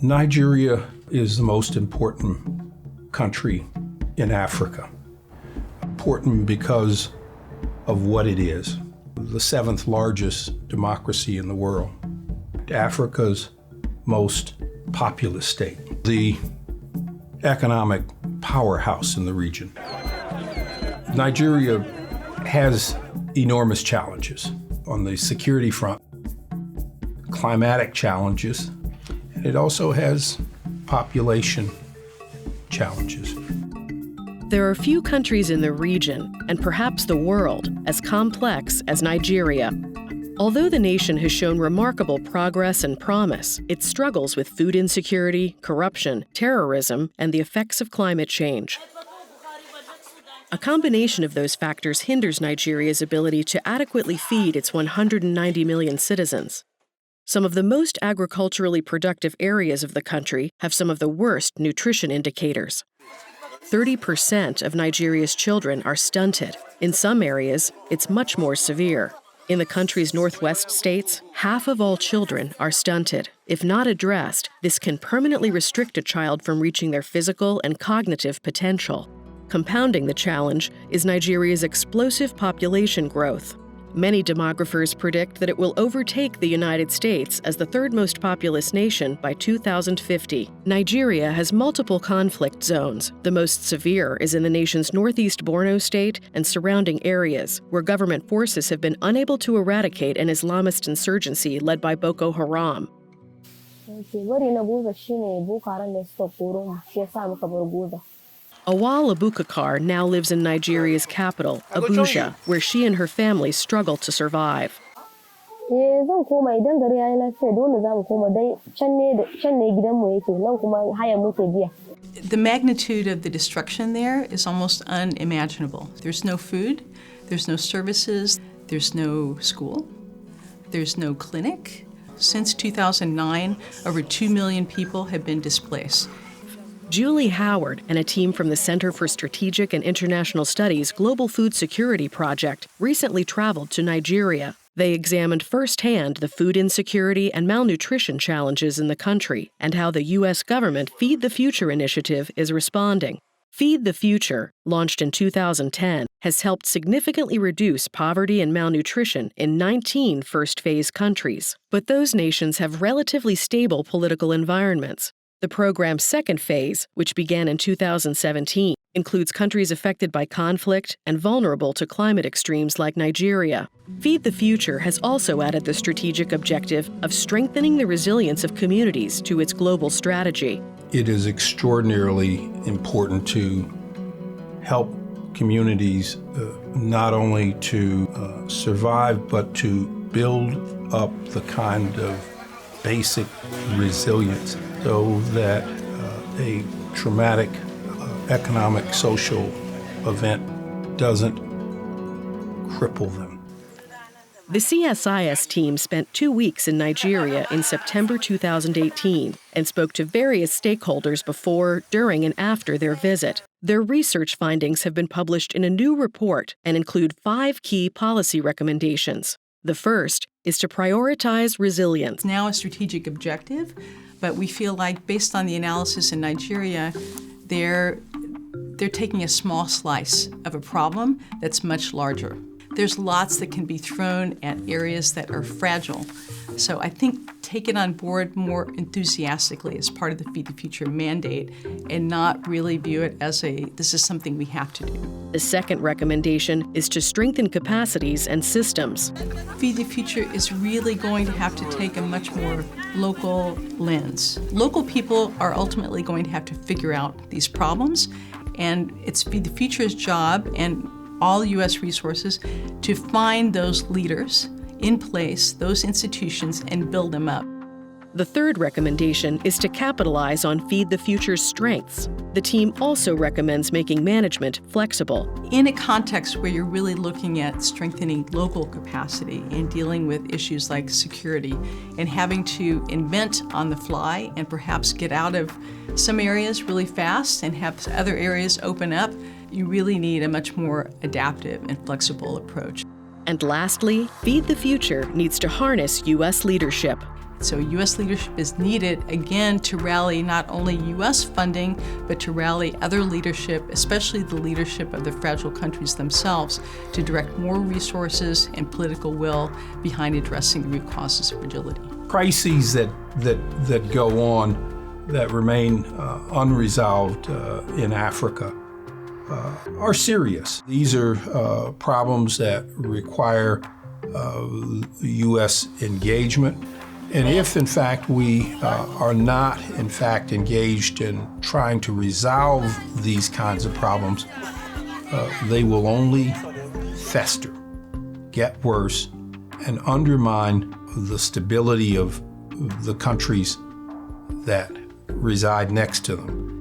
Nigeria is the most important country in Africa. Important because of what it is. The seventh largest democracy in the world. Africa's most populous state. The economic powerhouse in the region. Nigeria has enormous challenges on the security front, climatic challenges, and it also has population challenges. There are few countries in the region, and perhaps the world, as complex as Nigeria. Although the nation has shown remarkable progress and promise, it struggles with food insecurity, corruption, terrorism, and the effects of climate change. A combination of those factors hinders Nigeria's ability to adequately feed its 190 million citizens. Some of the most agriculturally productive areas of the country have some of the worst nutrition indicators. 30% of Nigeria's children are stunted. In some areas, it's much more severe. In the country's northwest states, half of all children are stunted. If not addressed, this can permanently restrict a child from reaching their physical and cognitive potential. Compounding the challenge is Nigeria's explosive population growth. Many demographers predict that it will overtake the United States as the third most populous nation by 2050. Nigeria has multiple conflict zones. The most severe is in the nation's northeast Borno state and surrounding areas, where government forces have been unable to eradicate an Islamist insurgency led by Boko Haram. Awal Abubakar now lives in Nigeria's capital, Abuja, where she and her family struggle to survive. The magnitude of the destruction there is almost unimaginable. There's no food, there's no services, there's no school, there's no clinic. Since 2009, over 2 million people have been displaced. Julie Howard and a team from the Center for Strategic and International Studies Global Food Security Project recently traveled to Nigeria. They examined firsthand the food insecurity and malnutrition challenges in the country and how the U.S. government Feed the Future initiative is responding. Feed the Future, launched in 2010, has helped significantly reduce poverty and malnutrition in 19 first-phase countries. But those nations have relatively stable political environments. The program's second phase, which began in 2017, includes countries affected by conflict and vulnerable to climate extremes like Nigeria. Feed the Future has also added the strategic objective of strengthening the resilience of communities to its global strategy. It is extraordinarily important to help communities not only to survive, but to build up the kind of basic resilience so that a traumatic economic, social event doesn't cripple them. The CSIS team spent 2 weeks in Nigeria in September 2018 and spoke to various stakeholders before, during, and after their visit. Their research findings have been published in a new report and include 5 key policy recommendations. The first is to prioritize resilience. It's now a strategic objective, but we feel like based on the analysis in Nigeria, they're taking a small slice of a problem that's much larger. There's lots that can be thrown at areas that are fragile. So I think take it on board more enthusiastically as part of the Feed the Future mandate and not really view it as this is something we have to do. The second recommendation is to strengthen capacities and systems. Feed the Future is really going to have to take a much more local lens. Local people are ultimately going to have to figure out these problems, and it's Feed the Future's job and all U.S. resources to find those leaders in place, those institutions, and build them up. The third recommendation is to capitalize on Feed the Future's strengths. The team also recommends making management flexible. In a context where you're really looking at strengthening local capacity and dealing with issues like security and having to invent on the fly and perhaps get out of some areas really fast and have other areas open up, you really need a much more adaptive and flexible approach. And lastly, Feed the Future needs to harness U.S. leadership. So U.S. leadership is needed, again, to rally not only U.S. funding, but to rally other leadership, especially the leadership of the fragile countries themselves, to direct more resources and political will behind addressing the root causes of fragility. Crises that go on, that remain unresolved in Africa, are serious. These are problems that require U.S. engagement. And if, in fact, we are not, in fact, engaged in trying to resolve these kinds of problems, they will only fester, get worse, and undermine the stability of the countries that reside next to them.